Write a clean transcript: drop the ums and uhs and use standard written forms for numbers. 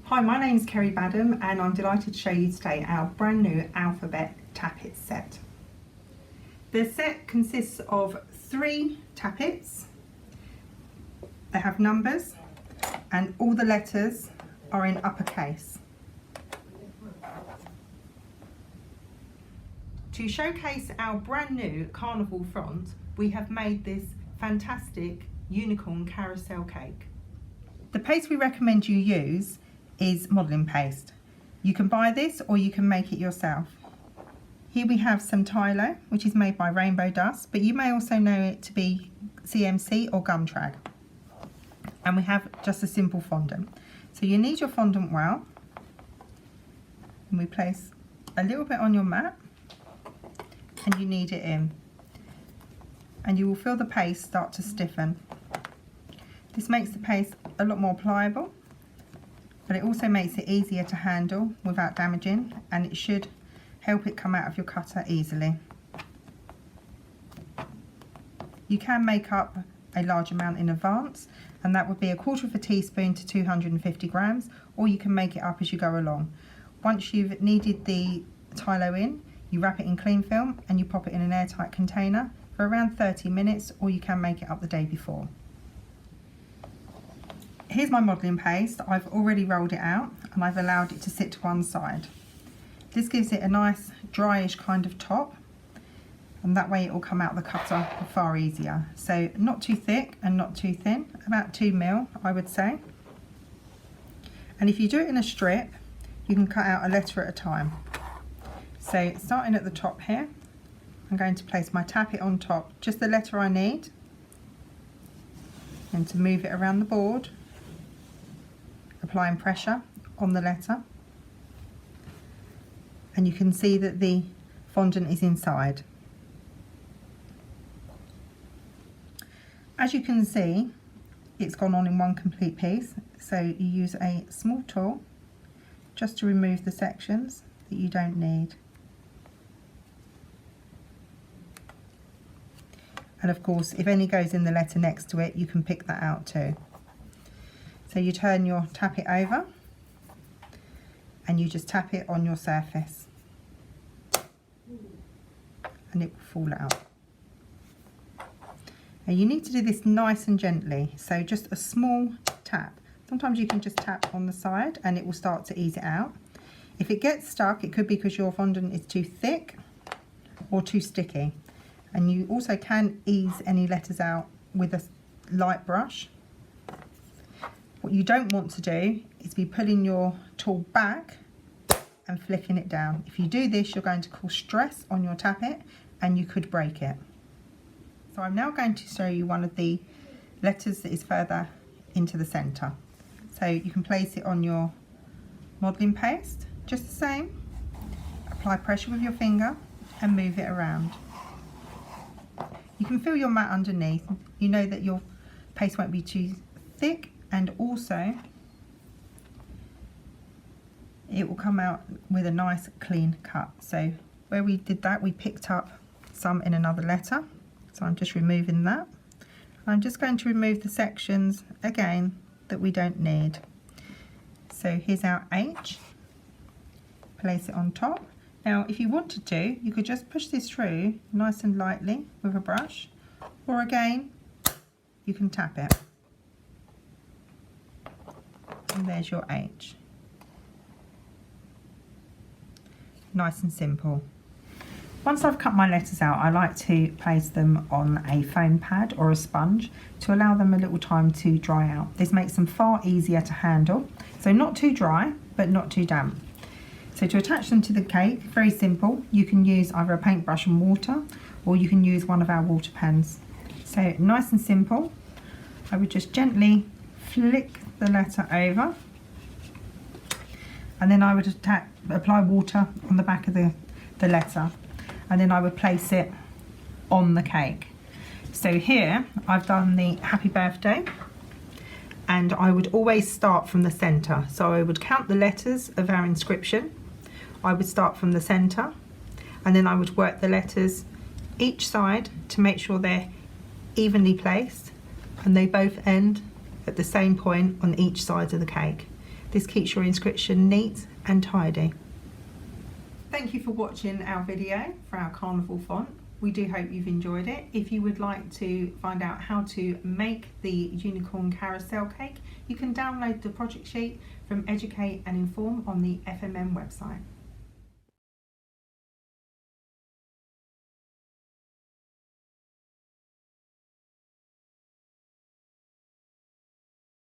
Hi, my name is Kerry Badham and I'm delighted to show you today our brand new alphabet tappet set. The set consists of 3 tappets. They have numbers and all the letters are in uppercase. To showcase our brand new Carnival font, we have made this fantastic unicorn carousel cake. The paste we recommend you use is modelling paste. You can buy this or you can make it yourself. Here we have some Tylo, which is made by Rainbow Dust, but you may also know it to be CMC or Gumtrag. And we have just a simple fondant. So you need your fondant well, and we place a little bit on your mat and you knead it in. And you will feel the paste start to stiffen. This makes the paste a lot more pliable, but it also makes it easier to handle without damaging, and it should help it come out of your cutter easily. You can make up a large amount in advance, and that would be 1/4 teaspoon to 250 grams, or you can make it up as you go along. Once you've kneaded the Tylo in, you wrap it in cling film and you pop it in an airtight container for around 30 minutes, or you can make it up the day before. Here's my modelling paste. I've already rolled it out and I've allowed it to sit to one side. This gives it a nice dryish kind of top, and that way it will come out of the cutter far easier. So not too thick and not too thin, about 2 mil I would say. And if you do it in a strip, you can cut out a letter at a time. So starting at the top here, I'm going to place my tappet on top, just the letter I need, and to move it around the board, applying pressure on the letter, and you can see that the fondant is inside. As you can see, it's gone on in one complete piece, so you use a small tool just to remove the sections that you don't need. And of course, if any goes in the letter next to it, you can pick that out too. So you turn your tappet over and you just tap it on your surface and it will fall out. Now you need to do this nice and gently, so just a small tap. Sometimes you can just tap on the side and it will start to ease it out. If it gets stuck, it could be because your fondant is too thick or too sticky. And you also can ease any letters out with a light brush. What you don't want to do is be pulling your tool back and flicking it down. If you do this, you're going to cause stress on your tappet and you could break it. So I'm now going to show you one of the letters that is further into the centre. So you can place it on your modelling paste, just the same. Apply pressure with your finger and move it around. You can feel your mat underneath. You know that your paste won't be too thick, and also it will come out with a nice clean cut. So where we did that, we picked up some in another letter. So I'm just removing that. I'm just going to remove the sections again that we don't need. So here's our H. Place it on top. Now if you wanted to, you could just push this through nice and lightly with a brush, or again, you can tap it. And there's your H. Nice and simple. Once I've cut my letters out, I like to place them on a foam pad or a sponge to allow them a little time to dry out. This makes them far easier to handle. So not too dry, but not too damp. So to attach them to the cake, very simple. You can use either a paintbrush and water, or you can use one of our water pens. So nice and simple. I would just gently flick the letter over, and then I would apply water on the back of the letter, and then I would place it on the cake. So here I've done the happy birthday, and I would always start from the centre. So I would count the letters of our inscription. I would start from the centre, and then I would work the letters each side to make sure they're evenly placed and they both end at the same point on each side of the cake. This keeps your inscription neat and tidy. Thank you for watching our video for our Carnival font. We do hope you've enjoyed it. If you would like to find out how to make the unicorn carousel cake, you can download the project sheet from Educate and Inform on the FMM website.